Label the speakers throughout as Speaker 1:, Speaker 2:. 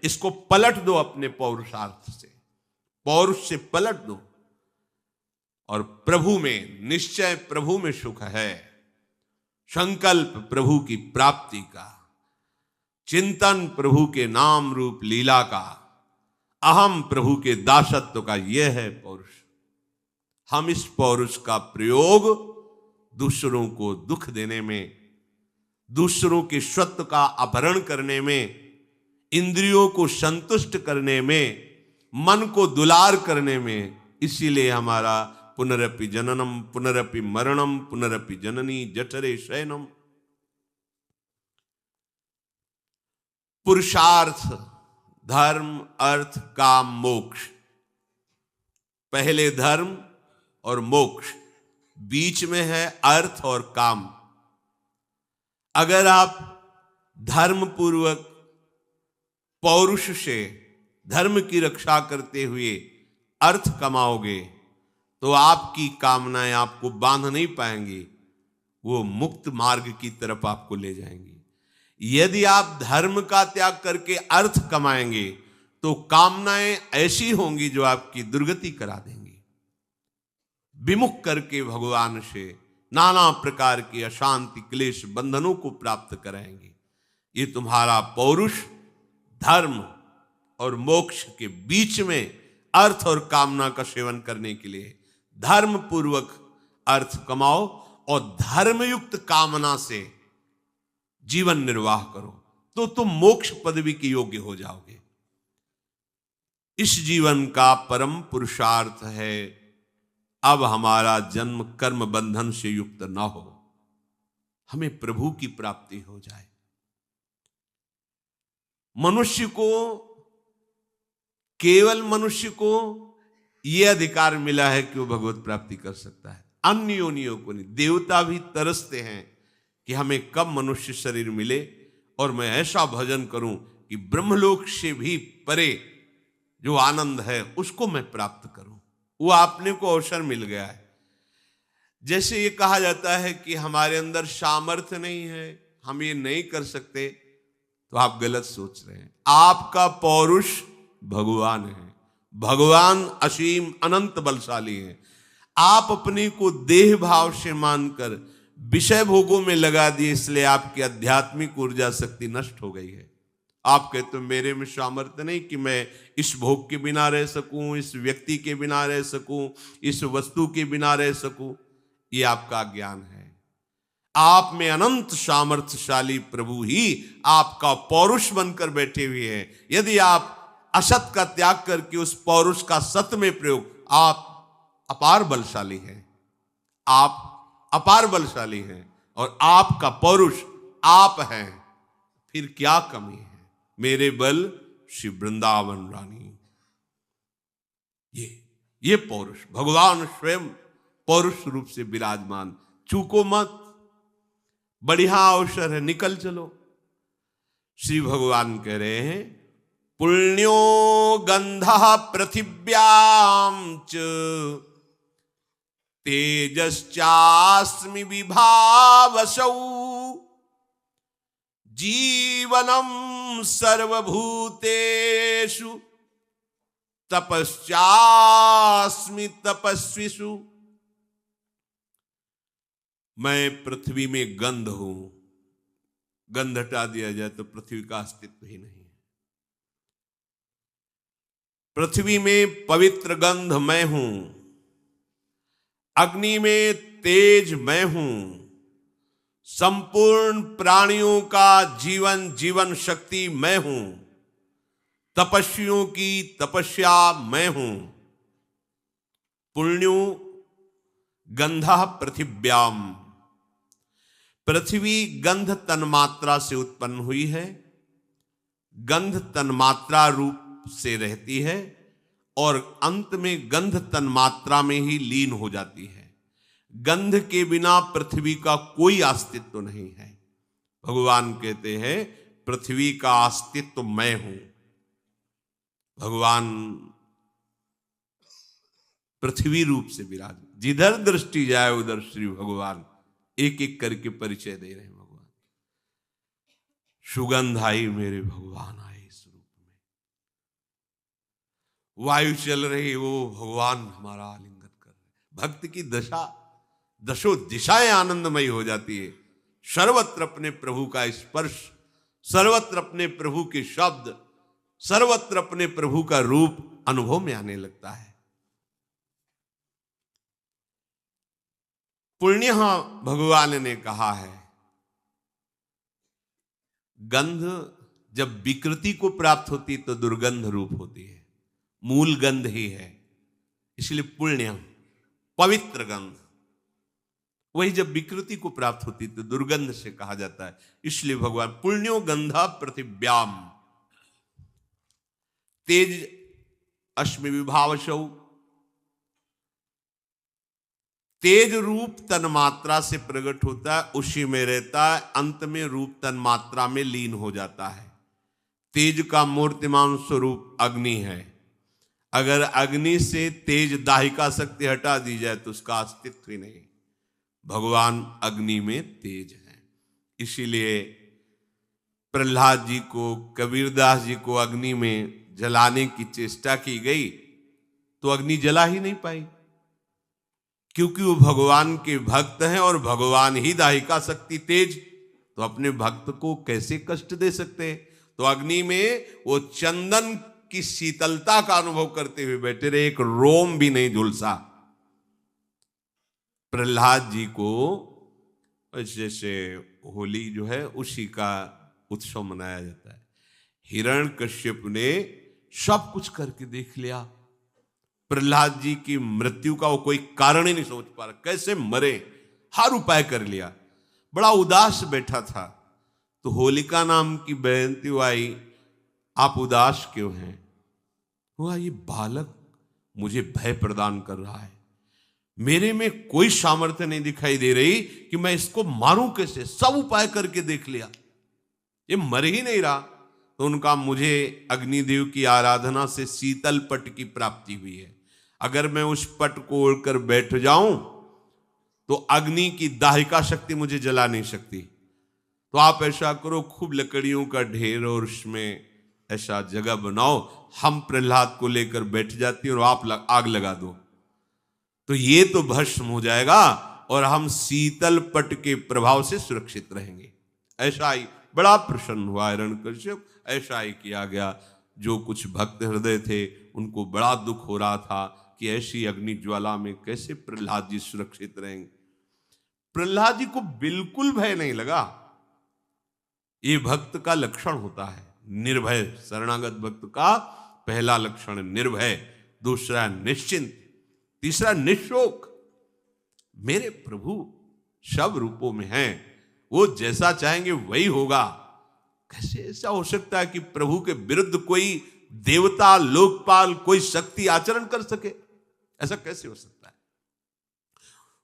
Speaker 1: इसको पलट दो अपने पौरुषार्थ से, पौरुष से पलट दो, और प्रभु में निश्चय, प्रभु में सुख है, संकल्प प्रभु की प्राप्ति का, चिंतन प्रभु के नाम रूप लीला का, अहम प्रभु के दासत्व का, यह है पौरुष। हम इस पौरुष का प्रयोग दूसरों को दुख देने में, दूसरों के स्वत्व का अपहरण करने में, इंद्रियों को संतुष्ट करने में, मन को दुलार करने में, इसीलिए हमारा पुनरपि जननम पुनरपि मरणम पुनरपि जननी जठरे शयनम। पुरुषार्थ, धर्म, अर्थ, काम, मोक्ष। पहले धर्म और मोक्ष, बीच में है अर्थ और काम। अगर आप धर्म पूर्वक पौरुष से धर्म की रक्षा करते हुए अर्थ कमाओगे तो आपकी कामनाएं आपको बांध नहीं पाएंगी, वो मुक्त मार्ग की तरफ आपको ले जाएंगी। यदि आप धर्म का त्याग करके अर्थ कमाएंगे तो कामनाएं ऐसी होंगी जो आपकी दुर्गति करा देंगी, विमुख करके भगवान से नाना प्रकार की अशांति, क्लेश, बंधनों को प्राप्त कराएंगे। ये तुम्हारा पौरुष धर्म और मोक्ष के बीच में अर्थ और कामना का सेवन करने के लिए धर्म पूर्वक अर्थ कमाओ और धर्मयुक्त कामना से जीवन निर्वाह करो, तो तुम मोक्ष पदवी के योग्य हो जाओगे। इस जीवन का परम पुरुषार्थ है अब हमारा जन्म कर्म बंधन से युक्त न हो, हमें प्रभु की प्राप्ति हो जाए। मनुष्य को, केवल मनुष्य को यह अधिकार मिला है कि वो भगवत प्राप्ति कर सकता है, अन्य योनियों को नहीं। देवता भी तरसते हैं कि हमें कब मनुष्य शरीर मिले और मैं ऐसा भजन करूं कि ब्रह्मलोक से भी परे जो आनंद है उसको मैं प्राप्त करूं। वो आपने को अवसर मिल गया है। जैसे ये कहा जाता है कि हमारे अंदर सामर्थ्य नहीं है, हम ये नहीं कर सकते, तो आप गलत सोच रहे हैं। आपका पौरुष भगवान है, भगवान असीम अनंत बलशाली है। आप अपने को देह भाव से मानकर विषय भोगों में लगा दिए, इसलिए आपकी आध्यात्मिक ऊर्जा शक्ति नष्ट हो गई है। आप कहते हो मेरे में सामर्थ्य नहीं कि मैं इस भोग के बिना रह सकूं, इस व्यक्ति के बिना रह सकूं, इस वस्तु के बिना रह सकूं। ये आपका ज्ञान है। आप में अनंत सामर्थ्यशाली प्रभु ही आपका पौरुष बनकर बैठे हुए हैं। यदि आप असत का त्याग करके उस पौरुष का सत में प्रयोग, आप अपार बलशाली हैं, आप अपार बलशाली हैं और आपका पौरुष आप हैं, फिर क्या कमी है। मेरे बल श्री वृंदावन रानी। ये पौरुष भगवान स्वयं पौरुष रूप से विराजमान। चूको मत, बढ़िया अवसर है, निकल चलो। श्री भगवान कह रहे हैं पुण्यो गंधः पृथिव्याम च तेजश्चास्मि विभावसौ जीवनम सर्वभूतेषु तपश्चास्मि तपस्विषु। मैं पृथ्वी में गंध हूं। गंध हटा दिया जाए तो पृथ्वी का अस्तित्व ही नहीं है। पृथ्वी में पवित्र गंध मैं हूं, अग्नि में तेज मैं हूं, संपूर्ण प्राणियों का जीवन शक्ति मैं हूं, तपस्वियों की तपस्या मैं हूं। पुण्यो गंधः पृथिव्याम। पृथ्वी गंध तन्मात्रा से उत्पन्न हुई है, गंध तन्मात्रा रूप से रहती है और अंत में गंध तन्मात्रा में ही लीन हो जाती है। गंध के बिना पृथ्वी का कोई अस्तित्व नहीं है। भगवान कहते हैं पृथ्वी का अस्तित्व मैं हूं। भगवान पृथ्वी रूप से विराज, जिधर दृष्टि जाए उधर श्री भगवान एक एक करके परिचय दे रहे हैं। भगवान सुगंध आई, मेरे भगवान आए इस रूप में। वायु चल रही, वो भगवान हमारा आलिंगन कर रहे। भक्त की दशा, दशो दिशाएं आनंदमयी हो जाती है। सर्वत्र अपने प्रभु का स्पर्श, सर्वत्र अपने प्रभु के शब्द, सर्वत्र अपने प्रभु का रूप अनुभव में आने लगता है। पुण्य भगवान ने कहा है, गंध जब विकृति को प्राप्त होती तो दुर्गंध रूप होती है, मूल गंध ही है। इसलिए पुण्य पवित्र गंध, वही जब विकृति को प्राप्त होती तो दुर्गंध से कहा जाता है। इसलिए भगवान पुण्यो गंधा पृथिव्याम तेज अश्मि विभावशौ, तेज रूप तन मात्रा से प्रकट होता है, उसी में रहता है, अंत में रूप तन मात्रा में लीन हो जाता है। तेज का मूर्तिमान स्वरूप अग्नि है। अगर अग्नि से तेज दाहिका शक्ति हटा दी जाए तो उसका अस्तित्व ही नहीं। भगवान अग्नि में तेज है। इसीलिए प्रहलाद जी को, कबीरदास जी को अग्नि में जलाने की चेष्टा की गई तो अग्नि जला ही नहीं पाई, क्योंकि वो भगवान के भक्त हैं और भगवान ही दाहिका शक्ति तेज, तो अपने भक्त को कैसे कष्ट दे सकते हैं। तो अग्नि में वो चंदन की शीतलता का अनुभव करते हुए बैठे रहे, एक रोम भी नहीं झुलसा। प्रहलाद जी को जैसे होली जो है उसी का उत्सव मनाया जाता है। हिरण्यकश्यप ने सब कुछ करके देख लिया, प्रहलाद जी की मृत्यु का वो कोई कारण ही नहीं सोच पा रहा, कैसे मरे, हर उपाय कर लिया, बड़ा उदास बैठा था। तो होलिका नाम की बहन थी, वो आई, आप उदास क्यों हैं? हुआ, ये बालक मुझे भय प्रदान कर रहा है, मेरे में कोई सामर्थ्य नहीं दिखाई दे रही कि मैं इसको मारूं कैसे, सब उपाय करके देख लिया, ये मर ही नहीं रहा। तो उनका, मुझे अग्निदेव की आराधना से शीतल पट की प्राप्ति हुई है, अगर मैं उस पट को ओढ़कर बैठ जाऊं तो अग्नि की दाहिका शक्ति मुझे जला नहीं सकती। तो आप ऐसा करो, खूब लकड़ियों का ढेर और उसमें ऐसा जगह बनाओ, हम प्रहलाद को लेकर बैठ जाती हैं और आप आग लगा दो, तो ये तो भस्म हो जाएगा और हम शीतल पट के प्रभाव से सुरक्षित रहेंगे। ऐसा ही बड़ा प्रसन्न हुआ हिरण्यकश्यप, ऐसा ही किया गया। जो कुछ भक्त हृदय थे उनको बड़ा दुख हो रहा था कि ऐसी अग्नि ज्वाला में कैसे प्रहलाद जी सुरक्षित रहेंगे। प्रहलाद जी को बिल्कुल भय नहीं लगा। ये भक्त का लक्षण होता है, निर्भय। शरणागत भक्त का पहला लक्षण निर्भय, दूसरा निश्चिंत, तीसरा निशोक। मेरे प्रभु सब रूपों में हैं, वो जैसा चाहेंगे वही होगा। कैसे ऐसा हो सकता है कि प्रभु के विरुद्ध कोई देवता, लोकपाल, कोई शक्ति आचरण कर सके? ऐसा कैसे हो सकता है?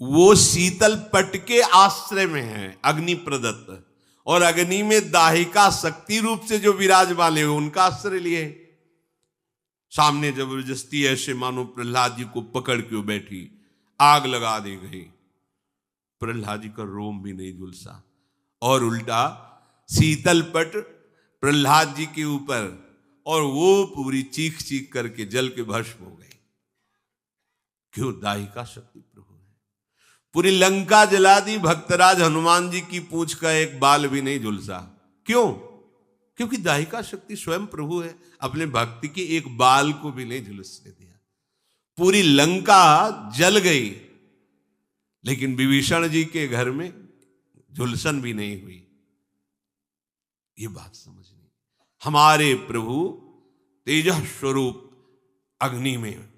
Speaker 1: वो शीतल पट के आश्रय में है, अग्नि प्रदत्त, और अग्नि में दाहिका शक्ति रूप से जो विराजमान है उनका आश्रय लिए। सामने जबरदस्ती ऐसे मानो प्रहलाद जी को पकड़ के बैठी, आग लगा दी गई, प्रहलाद जी का रोम भी नहीं झुलसा, और उल्टा शीतल पट प्रहलाद जी के ऊपर, और वो पूरी चीख चीख करके जल के भस्म हो गई। क्यों? दाहिका शक्ति प्रभु है। पूरी लंका जला दी, भक्तराज हनुमान जी की पूंछ का एक बाल भी नहीं झुलसा। क्यों? क्योंकि दाहिका शक्ति स्वयं प्रभु है, अपने भक्ति के एक बाल को भी नहीं झुलसने दिया। पूरी लंका जल गई, लेकिन विभीषण जी के घर में झुलसन भी नहीं हुई। ये बात समझनी। हमारे प्रभु तेजः स्वरूप अग्नि में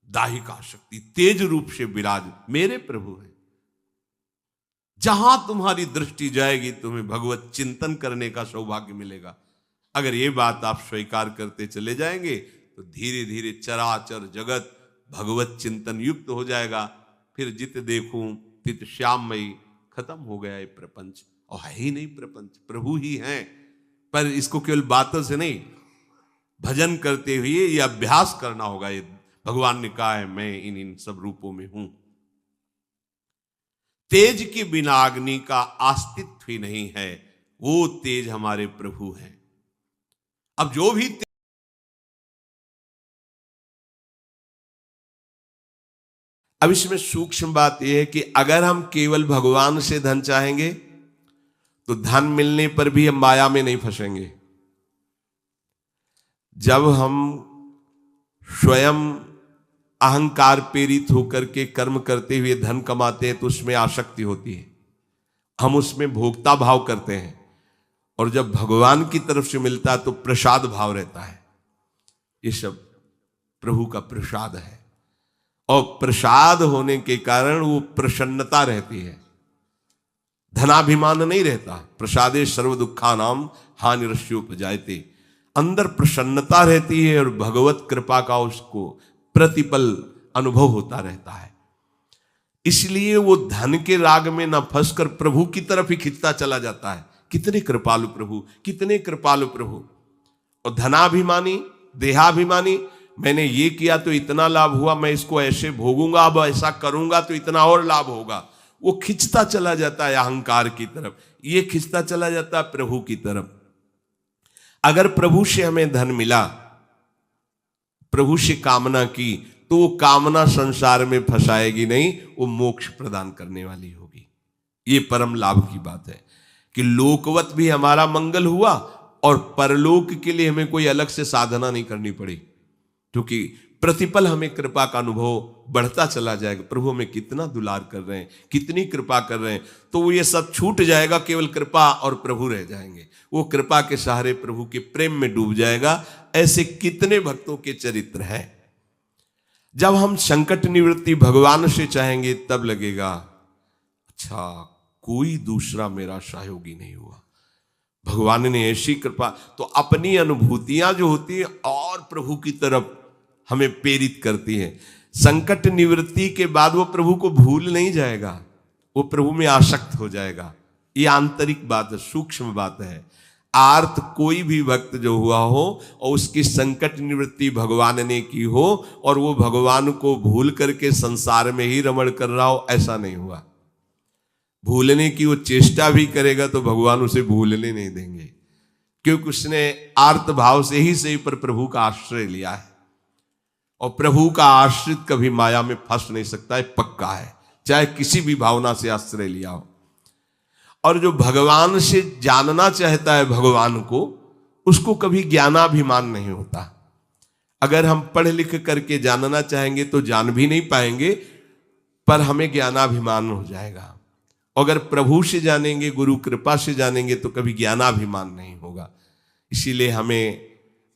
Speaker 1: दाहिका शक्ति तेज रूप से विराज मेरे प्रभु हैं। जहां तुम्हारी दृष्टि जाएगी तुम्हें भगवत चिंतन करने का सौभाग्य मिलेगा। अगर ये बात आप स्वीकार करते चले जाएंगे तो धीरे धीरे चराचर जगत भगवत चिंतन युक्त हो जाएगा। फिर जित देखूं तित श्याममयी, खत्म हो गया ये प्रपंच, और है ही नहीं प्रपंच, प्रभु ही हैं। पर इसको केवल बातों से नहीं, भजन करते हुए ये अभ्यास करना होगा। ये भगवान ने कहा है मैं इन सब रूपों में हूं। तेज के बिना अग्नि का अस्तित्व ही नहीं है, वो तेज हमारे प्रभु हैं। अब जो भी अब इसमें सूक्ष्म बात यह है कि अगर हम केवल भगवान से धन चाहेंगे तो धन मिलने पर भी हम माया में नहीं फंसेंगे। जब हम स्वयं अहंकार प्रेरित होकर के कर्म करते हुए धन कमाते हैं तो उसमें आसक्ति होती है, हम उसमें भोक्ता भाव करते हैं। और जब भगवान की तरफ से मिलता है तो प्रसाद भाव रहता है। ये सब प्रभु का प्रसाद है, और प्रसाद होने के कारण वो प्रसन्नता रहती है, धनाभिमान नहीं रहता। प्रसादे सर्व दुखानाम हानिरस्योपजायते, अंदर प्रसन्नता रहती है और भगवत कृपा का उसको प्रतिपल अनुभव होता रहता है। इसलिए वो धन के राग में न फंसकर प्रभु की तरफ ही खिंचता चला जाता है। कितने कृपालु प्रभु, कितने कृपालु प्रभु। और धनाभिमानी, देहाभिमानी, मैंने ये किया तो इतना लाभ हुआ, मैं इसको ऐसे भोगूंगा, अब ऐसा करूंगा तो इतना और लाभ होगा। वो खिंचता चला जाता है अहंकार की तरफ, ये खिंचता चला जाता है प्रभु की तरफ। अगर प्रभु से हमें धन मिला, प्रभु से कामना की, तो वो कामना संसार में फंसाएगी नहीं, वो मोक्ष प्रदान करने वाली होगी। ये परम लाभ की बात है कि लोकवत भी हमारा मंगल हुआ और परलोक के लिए हमें कोई अलग से साधना नहीं करनी पड़ी, क्योंकि प्रतिपल हमें कृपा का अनुभव बढ़ता चला जाएगा। प्रभु हमें कितना दुलार कर रहे हैं, कितनी कृपा कर रहे हैं, तो वो ये सब छूट जाएगा, केवल कृपा और प्रभु रह जाएंगे। वो कृपा के सहारे प्रभु के प्रेम में डूब जाएगा। ऐसे कितने भक्तों के चरित्र हैं। जब हम संकट निवृत्ति भगवान से चाहेंगे तब लगेगा अच्छा कोई दूसरा मेरा सहयोगी नहीं हुआ, भगवान ने ऐसी कृपा। तो अपनी अनुभूतियां जो होती है और प्रभु की तरफ हमें प्रेरित करती है। संकट निवृत्ति के बाद वो प्रभु को भूल नहीं जाएगा, वो प्रभु में आसक्त हो जाएगा। ये आंतरिक बात है, सूक्ष्म बात है। आर्त कोई भी भक्त जो हुआ हो और उसकी संकट निवृत्ति भगवान ने की हो और वो भगवान को भूल करके संसार में ही रमण कर रहा हो, ऐसा नहीं हुआ। भूलने की वो चेष्टा भी करेगा तो भगवान उसे भूलने नहीं देंगे, क्योंकि उसने आर्त भाव से ही सही पर प्रभु का आश्रय लिया है। और प्रभु का आश्रित कभी माया में फंस नहीं सकता है, पक्का है, चाहे किसी भी भावना से आश्रय लिया हो। और जो भगवान से जानना चाहता है भगवान को, उसको कभी ज्ञानाभिमान नहीं होता। अगर हम पढ़ लिख करके जानना चाहेंगे तो जान भी नहीं पाएंगे, पर हमें ज्ञानाभिमान हो जाएगा। अगर प्रभु से जानेंगे, गुरु कृपा से जानेंगे तो कभी ज्ञानाभिमान नहीं होगा। इसीलिए हमें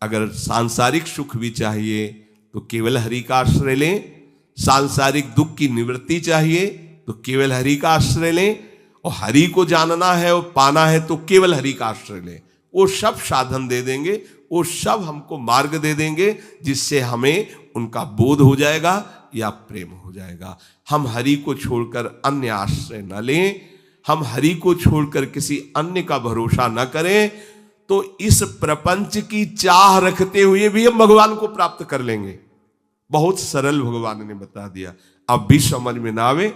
Speaker 1: अगर सांसारिक सुख भी चाहिए तो केवल हरि का आश्रय लें, सांसारिक दुख की निवृत्ति चाहिए तो केवल हरि का आश्रय लें, और हरि को जानना है और पाना है तो केवल हरि का आश्रय लें। वो सब साधन दे देंगे, वो सब हमको मार्ग दे देंगे, जिससे हमें उनका बोध हो जाएगा या प्रेम हो जाएगा। हम हरि को छोड़कर अन्य आश्रय न लें, हम हरि को छोड़कर किसी अन्य का भरोसा न करें, तो इस प्रपंच की चाह रखते हुए भी हम भगवान को प्राप्त कर लेंगे। बहुत सरल भगवान ने बता दिया। अब भी समझ में ना आवे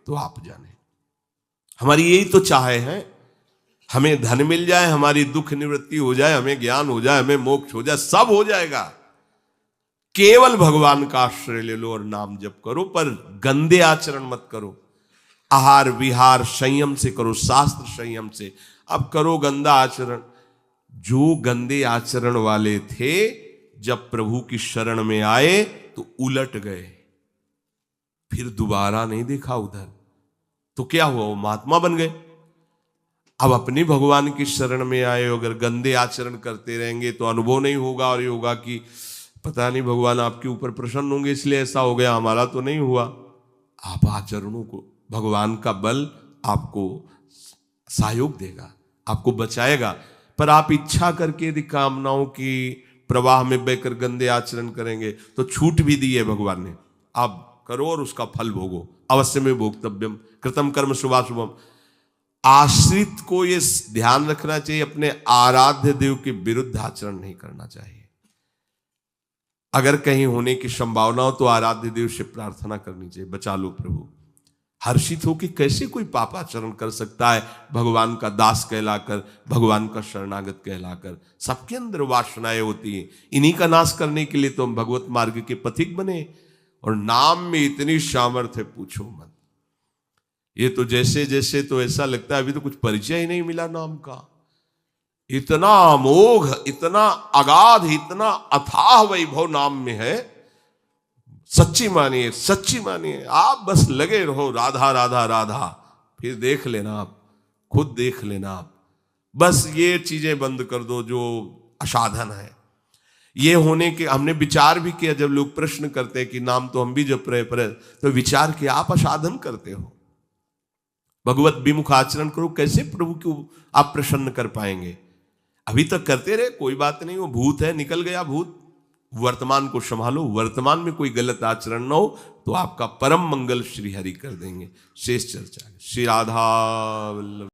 Speaker 1: तो आप जाने। हमारी यही तो चाहे है, हमें धन मिल जाए, हमारी दुख निवृत्ति हो जाए, हमें ज्ञान हो जाए, हमें मोक्ष हो जाए, सब हो जाएगा। केवल भगवान का आश्रय ले लो और नाम जप करो, पर गंदे आचरण मत करो। आहार विहार संयम से करो, शास्त्र संयम से। अब करो गंदा आचरण। जो गंदे आचरण वाले थे जब प्रभु की शरण में आए तो उलट गए, फिर दोबारा नहीं देखा उधर, तो क्या हुआ, वो महात्मा बन गए। अब अपनी भगवान की शरण में आए, अगर गंदे आचरण करते रहेंगे तो अनुभव नहीं होगा, और ये होगा कि पता नहीं भगवान आपके ऊपर प्रसन्न होंगे इसलिए ऐसा हो गया, हमारा तो नहीं हुआ। आप आचरणों को, भगवान का बल आपको सहयोग देगा, आपको बचाएगा। पर आप इच्छा करके यदि कामनाओं की प्रवाह में बहकर गंदे आचरण करेंगे तो छूट भी दी है भगवान ने, आप करो और उसका फल भोगो। अवश्य में भोक्तव्यम कृतम कर्म शुभाशुभम। आश्रित को ये ध्यान रखना चाहिए, अपने आराध्य देव के विरुद्ध आचरण नहीं करना चाहिए। अगर कहीं होने की संभावना हो तो आराध्य देव से प्रार्थना करनी चाहिए, बचा लो प्रभु। हर्षित हो कि कैसे कोई पापाचरण कर सकता है भगवान का दास कहलाकर, भगवान का शरणागत कहलाकर। सबके अंदर वासनाएं होती हैं, इन्हीं का नाश करने के लिए तो हम भगवत मार्ग के पथिक बने। और नाम में इतनी सामर्थ्य पूछो मत। ये तो जैसे जैसे तो ऐसा लगता है अभी तो कुछ परिचय ही नहीं मिला नाम का। इतना अमोघ, इतना अगाध, इतना अथाह वैभव नाम में है। सच्ची मानिए, सच्ची मानिए, आप बस लगे रहो राधा राधा राधा, फिर देख लेना, आप खुद देख लेना। आप बस ये चीजें बंद कर दो जो असाधन है। ये होने के हमने विचार भी किया, जब लोग प्रश्न करते हैं कि नाम तो हम भी जप रहे पर, तो विचार किया आप असाधन करते हो। भगवत विमुख आचरण करो, कैसे प्रभु को आप प्रसन्न कर पाएंगे? अभी तक करते रहे, कोई बात नहीं, वो भूत है, निकल गया भूत। वर्तमान को संभालो, वर्तमान में कोई गलत आचरण न हो तो आपका परम मंगल श्री हरि कर देंगे। शेष चर्चा श्री राधा वल्लभ।